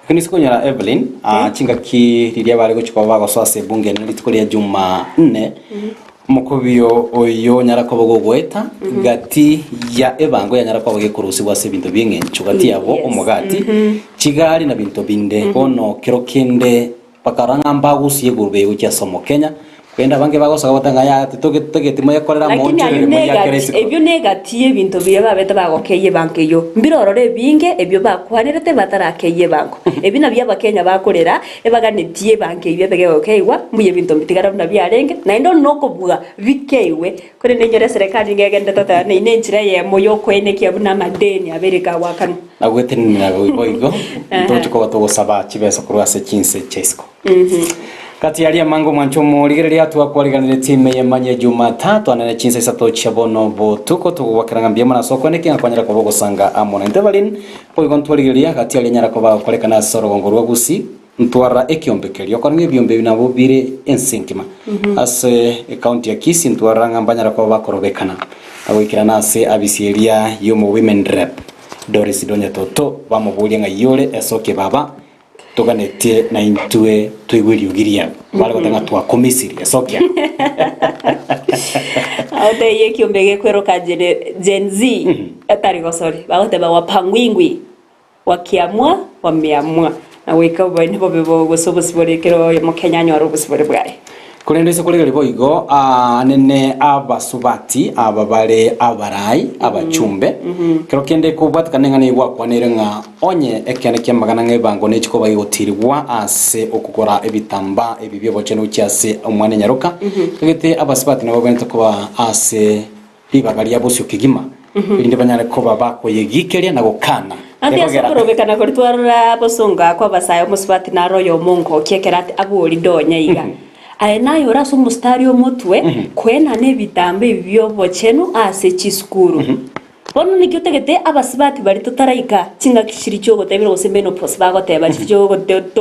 S1: Kini siku nyara Evelyn, chinga ki riria bari guchiko bagosose bunge ni litukoria juma 4 mukubio oyo nyara kobogo gweta gati ya ebango ya nyara kobogo kurusi bwa sebinto bingenchu gati yabo omugati chigari na binto binde bono kirokinde pakaranga mbagusi yegurube ucha somo Kenya kwenda bange bagosaga batanga ya tugetimo yakorera mu ntere mu ya keresi
S2: ebyo negatie bintu biya babeta bagokeye banke yo mbirorore binge ebyo bakwanirete batarakeye banko ebina bya bakenya bakorera ebaganitie banke ibyo begokeywa muye bintu bitigara na byarenge na ndo nokobuga bikewe kore nenyere serikali ngegende tata ne inenjira ye moyo kwene kyabuna madeni abereka wakanu
S1: agwete ni na boigo ntochiko batogosaba kibesa kurwase kinse chesko kati ya mango mwanchomo ligereria tu akwariganire time yemanye Jumatatu anene chinsa isato chabono bo tuko tuwakaranga mbiyama na soko neke akwanyara ko bogosanga amona Evelyn boigo ntwaligereria kati ya nyara ko bakoleka na soro ngorwa gusi ntwara ekiombekerio kwange byombe binabo bire ensinkima ase county ya Kisii ntwara ngambanyara ko bakorobekana awikira nase abisieria yomo women rep Doris Donya Toto bamubulia ngayole esoke baba tuganetie na intue tuigwiri ugiria bale gotanga twa komisiri esokia
S2: aude yeki ombege kwero ka Gen Z atari gosori bagote ba wapangwingwi wakiamua wameamua na weka bane bobe gosobosiborekero mu Kenya nyoro bosibore bwaye
S1: kurendese kulegere boigo nene abasubati ababale abarai abachumbe kero kende kubwatikana ngane gwakwanire nga onye ekene kyamagana ngebango nechiko bayigotirwa ase okukora ebitamba ebibyo bocheno cyase omwane nyaruka kagete abasubati nabo bente kuba ase libagalia bosyo kigima inde banyare ko bakoyegikeria na gukana
S2: andi asokorobekana koritwara bosonga kwa basayo musubati na royo mongo kyekerati aburi donya iga aena yora so mustari omutwe kwena ne bitambe bibyo bochenu ase chiskuru bono nikyotegete abasibati bari tutaraika chinga kishiri cyo gotebera gose menopause bagoteba cyo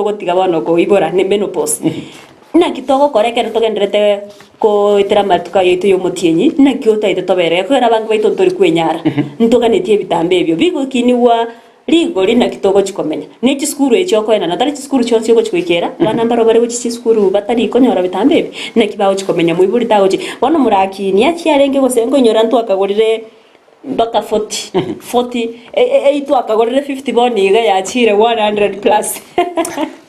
S2: gotiga bono ko ibora ne menopause na kitogo korekera togendrete ko itera matuka yetu yo mutienyi na kyota ite tobere ko era bangu baito ntori kwenyara ntoganetie bitambe ebyo bigo kiniwa ligo lina kitogo chikomenya nechi skuru echo ko ena natari skuru chyo cyo chikwikera bana mbaro bare uchi skuru batari konyora bitambe ebi na kibaho chikomenya muiburi tawo chi bono muraki ni achiarenge gosengo nyora ntu akagorire baka 40 eitu akagorire 50 boni iga yachire 100 plus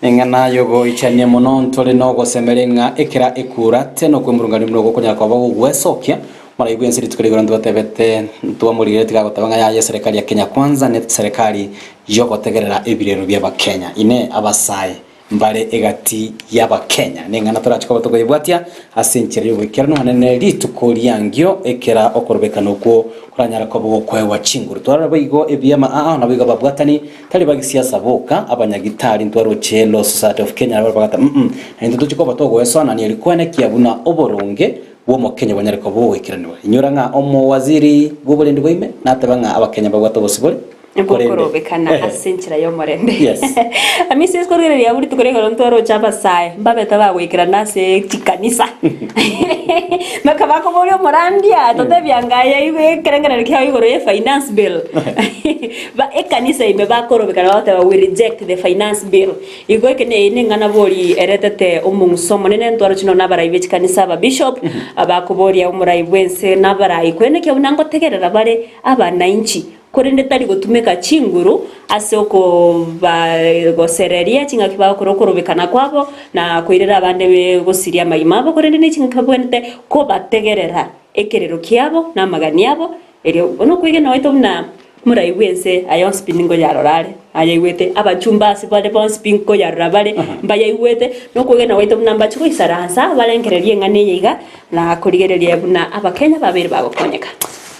S1: engana yogo ichanye mono ntole no gosemerenga ekera ekura teno kwemurungani mnogo konya kwa bago gwesokia mara ibwe nsiri tukoregora ndo batebete tuwa muri tiga gotabanga ya serikali ya Kenya kwanza ne serikali yoko tegerera ebirero bya bakenya ine abasaye mbare egati y'abakenya nengana turachiko batogibwatia asenchire yobekera no hanene litukoria ngyo ekera okorobekana uko kuranyara ko bwo kwewa chinguru twara bayigo ebyama na biga babwatani tali bagisiasa boka abanyagitari ntwaro chelo Society of Kenya bagata ndo tuchiko batogwesona ni elikwene kiabuna oboronge wo mu Kenya banyareko bo wekiraniwe inyuranga omo waziri gubulindi bwime natabanga abakenya bagwato bosibole
S2: korobekana asenchira yo morende amisi eskorere ya buri tukorega ntwaro chapa sai mbabeta bagwikira nase tikanisa makabako bolyo morandia totebyangaya iwe kerengana kya igoro ye finance bill ba ekanisa ibe bakorobekana bata we reject the finance bill igo kene ngana boli eretete omunsomo nene ntwaro chino nabara ibe kanisa ba bishop abakoboria umurai bwense nabara ikwene kya unango tegerera bare abana inchi korende tari gotumeka chinguru ase oko gosereria chinga kibaho korobekana kwabo na koirera abande gosiria mayimabo korende ne chinga kabwente ko bategerera ekerero kiabo na magani yabo erio ono kwigena waito na murai wense ayo spinningo yarorare ayaiwete abachumba asibale bon spinko yarabare mbayaiwete no kwigena waito na mbacho isaransa balengererie ngane yiga na kurigereria buna abakenya babiri bagokonyeka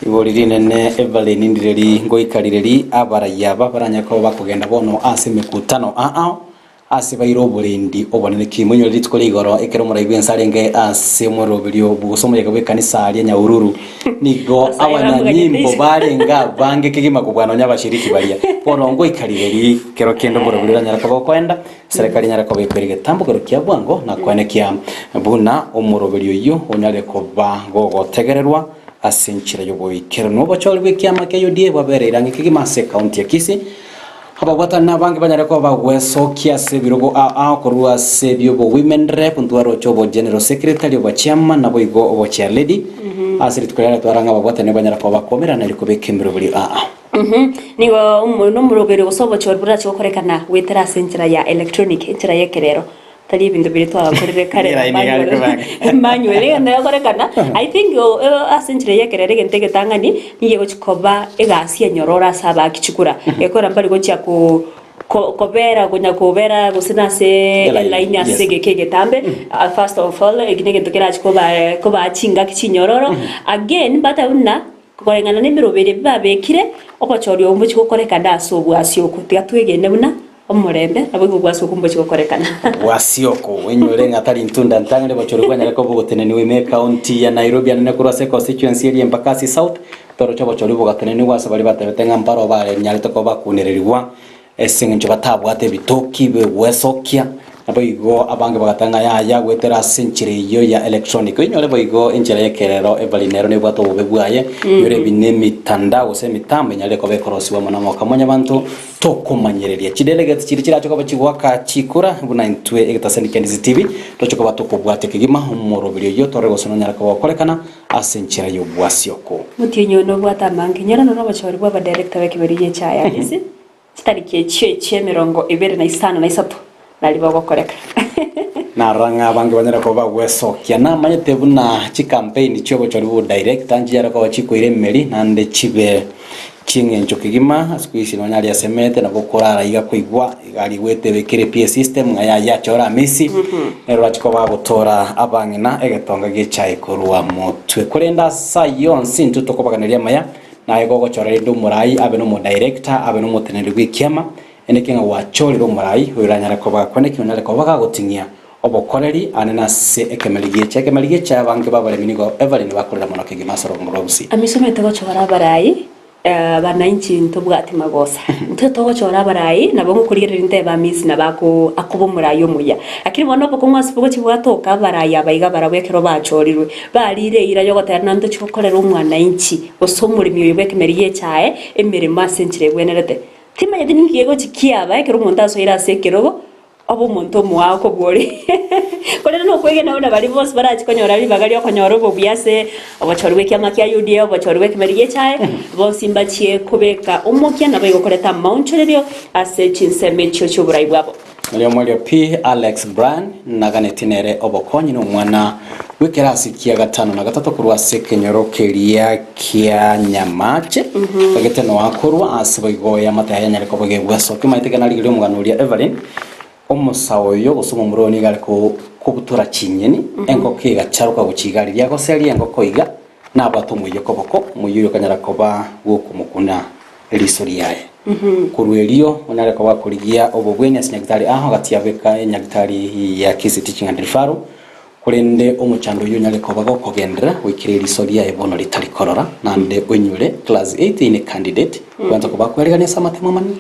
S1: iboriri nene Evelyn ndireri ngoikarireri abarayaba baranyako bakugenda bono ase mikutano asibairo bulindi obonene kimunyo litukole igoro ekero muraibu ensarenge ase morobirio bugosomoye gwe kanisa ali Nyahururu nigo abanyanyimbo barenga bange kigima kubwana nyabashiriki baria borongo ikarigeri kero kendo morobirio nyarako kwenda serikali nyarako bekwirige tambugero kya bwango na kwenekia buna omorobirio yo onyale koba gogotegererwa asinchira yoboikero nobo cholwe kiama ke UDA babererange kigima se county ya Kisii abagwata nabange banyareko bagwesokia se birogo akorwa se byobo women rep ntwaro chobo general secretary obo chairman nabo igo obo chair lady asiri tukolera twaranga abagwata ne banyareko bakomera na liko bekemero buli
S2: nigo umuno murobere gosobo chorbura chokorekana wetera senchira ya electronic enchira yekerero tali bintu biri twakorere kare manuel na korekana I think asenchira yekerere gentege tangani niye gochikoba egasi enyorora saba kichukura ekora mbali gocha kobera kunya kobera gusina se line asege kege tambe first of all eginege tokera koba chinga kichinyororo again batauna korengana ne mirobere babekire okochori ombo chikokorekana asobu asioko tigatwegene buna omurembe abwo gwaso kumbo chikokorekana
S1: wasioko wenyore ngatari ntunda ntangire bachoro kwanya ko bugotene ni weme county ya Nairobi anene kurase constituency eri Embakasi South toro chobo chori bugotene ni wasa bali batebetenga mparo bare nyale to ko bakunererirwa esinge batabwate bitoki be wesokia abayigo abange bagatanga ya gwetera century yo ya electronic inyole bayigo enjera yekerero evalinero ne bwato bubebwaye yore binemi tandao se mitambe nyale ko bekorosiwa mona moka monya bantu tokumanyereria kidelegate kiri kiracho ko bakigwaka chikura buna intwe egitaseni Kendizi TV tochoko batoko bwate kigima umorobirio yo torego sono nyara ko korekana asenchira yo bwasioko
S2: mutinyo no bwata mangi nyara no bachori bwa director wekiberiye chaya isi tariki che 25 nalibo gokoreka
S1: naranga bange banyara ko bagwesokia na manyete buna chi campaign chobo chori bu director njira ko chikoire meri nande chibe chingencho kigima squeeze no nyali asemete na bokorara iga kuigwa igali wete bekire PA system ngaya ya chora misi ero achiko bagotora abangina egetonga gichai korwa mutwe kurenda sayon sintu tokobaganiria maya na ego chora ndo murai abe no director abe no muteneri gwikiama eneke nga wachoriro murai wiranyara ko bakoneki unale ko bagagotingia obokoreri anena se ekemeligie cha bange babale minigo Evelyn bakorera mono kigima soro murobusi
S2: amisomete gochora barai bananchi ntobwati magosa nteto gochora barai nabo ngukurira rinde ba miss na bako akubo murayo muya akiri bono boko mwasi boko chibwatoka barai abaiga barabwekero bachorirwe barire ira yo gotera nanto chikokorera umwana inchi osomuri miyo bekemeligie chae emirima senchire bwenerete tima yedi ningiego chikiaba ekero umuntu asoira sekero abo umuntu mwako bwori kolera no kwege naona bali bose barachikonyora ari bagari okonyora obubiase abachorwe kya makia UDA abachorwe kemeriye chae bosimba chie kubeka umukia nabo yokoreta maunchererio ase chinseme chocho burai bwabo
S1: Mwalio P Alex Brand naganetinere obokonyi no mwana wikerasi kia gatano na gatatu kurwa sekenyoro keria kia nyamache kagete no akorwa asibigo ya mataya nyare ko bage bwaso kimaiteka nali gyo muganuria Evelyn omusawo yo gusoma muroni gale ko kubutura chinyeni enko kiga charuka guchigari yako seri enko koiga na batumu yokoboko muyuyo kanyara koba gukumukuna elisori yae kurwelio onale kwa kurigia obobweni asinyagitari aho gati yabeka nyagitari ya Kisii Teaching and Referral kurende omuchando yo nyale kwa bago kogendera wikireri soria ebono litali korora nande onyure class 8 ine candidate kwanza kwa kweregania samatema mani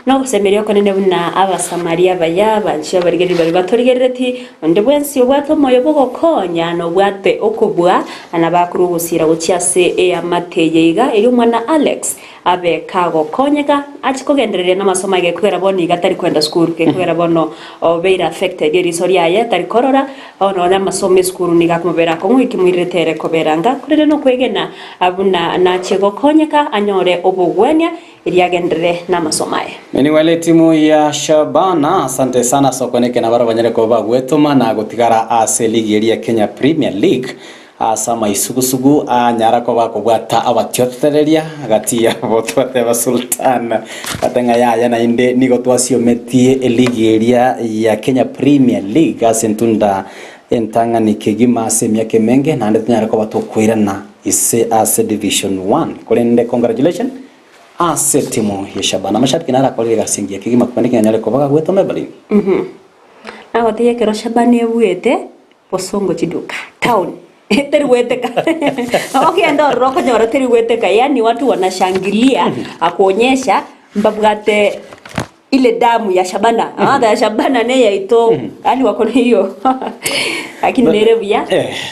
S2: no kusemerio konene buna abasamaria baya banchi abarigeri bari batorigereti onde bwensi obwato moyo bogo konya no bwate okubwa anabakuru gusira guchiase amateyeiga eri umwana Alex abe kago konyeka achikogenderere na masomo age kwera boni gatari kwenda school ke kwera bono obeira affected eri soria ya tari korora ono na masomo school niga kumubera ko ngwiki mwiretere koberanga kurere no kwegena abuna na chego konyeka anyore obugwenya iriagendere na masomae
S1: meni wale timu ya Shabana asante sana sokoneke na baro banyere ko bagwetoma na gutigara ase ligi ya Kenya Premier League asama isugusugu anyara ko bakobwata abatyotereria agati ya botwate ba Sultan atenga ya na inde nigo twasio metie ligi ya Kenya Premier League asentunda entanga nikigima semya kemenge na ndetnyara ko batokwirana ise ase division 1 kolende congratulations ase timu ya Shabana mashabiki nara kolera gasingia kigima kwandika nyale ko baga gweto mebali
S2: na gotiye kero Shabana ebuete posongo chiduka town teriweteka okienda roko nyora teriweteka, yani watu wanashangilia akuonyesha mbabwate ile damu ya Shabana ya Shabana ne yaito ali wako hiyo lakini nerebuya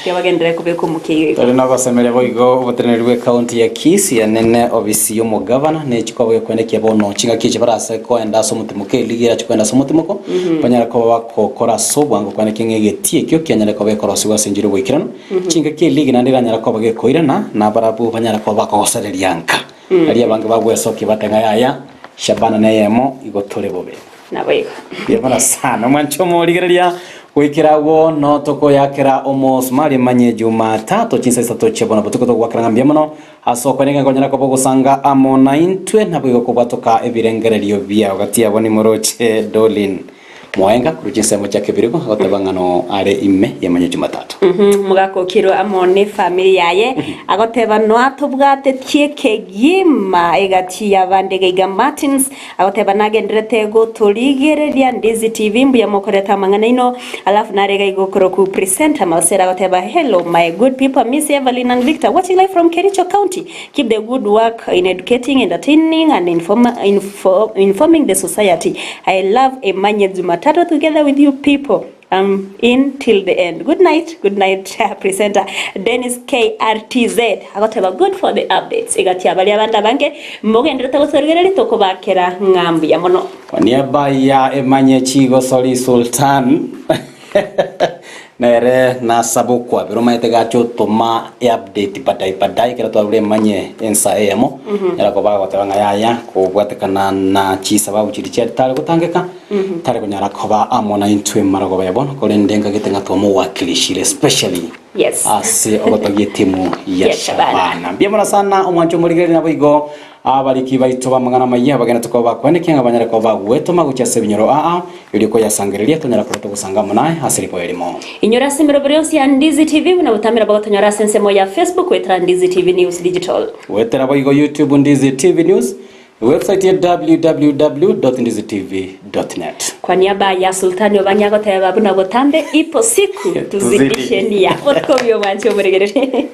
S2: yabagendere kubeko mukiyo
S1: tole nako semere boigo obotenerwe county ya Kisii ya nene obisi yo governor ne chikobo kwendekia bono chinga kiche barase ko enda so mutimuke ligira chikwenda so mutimoko banyara ko bakokora so bwango kwendekia ngegetie kyo kyanyare ko bekora so basenjire gwikirano chinga ki ligi nandira nyara ko bagekoirana na barabu banyara ko bakogosererianka ali abange bagwesoki batenga yaya Shabana neyemo igotore bobe
S2: nabego
S1: yabana sana mwancho morigereria wikirawo no toko yakera omos mari manye Jumatatu chinsa sato chebona botuko to gwakara ngambia muno asoko nenga konyara ko bogusanga amona intwe nabwo ko batoka ebirengererio bia gati yaboni moroche Dolin Mwenga kurujinse mo chake biriko agotabangano are ime yamanye Jumatatu
S2: mugakokiro amone family yaye agoteba no atubwate tieke gima egati yabandege iga Martins agoteba nagendrete go toligereria Ndizi TV mbuya mokoreta mangana ino alafu narega igokoro ku presenter Malsera agoteba hello my good people, Miss Evelyn and Victor watching live from Kericho County. Keep the good work in educating, entertaining and informing the society. I love Emanye Jumatatu together with you people. In till the end. Good night, presenter Dennis KRTZ. Agoteba good for the updates. Igati abali abanda bange mugende tagosorgereri tokobakera ngambi ya mono.
S1: Kwa niaba ya Emanye Chigo Soli Sultan nere na sabukwa biroma itegacho toma update badai kera twabule manye ensa emo era ko bago tebanga yaya ko bwatekana na chi sababu chiri tare gutangeka tare kunyara ko ba amona intwe marago bayabona ko lendenga gitenga tomo wakilishi especially
S2: yes
S1: ase ogotogie timu ya Shabana biamona sana omwancho murigeri na boigo abariki baito bamangana maye bagena tuko bakwendekia abanyara ko bagweto magucha sebinyoro iliko yasangereria tonyara ko tugusanga munaye asiripo elimo
S2: inyora simero bronsi ya Ndizi TV na utamira bagotonyara sensemo ya Facebook wetra Ndizi TV News Digital
S1: wetra boigo YouTube Ndizi TV News website ya www.ndizitv.net.
S2: Kwa niaba ya Sultani Obanyago tayaba buna botambe ipo siku tuzidishenia. Otko biyo mancho mregerere.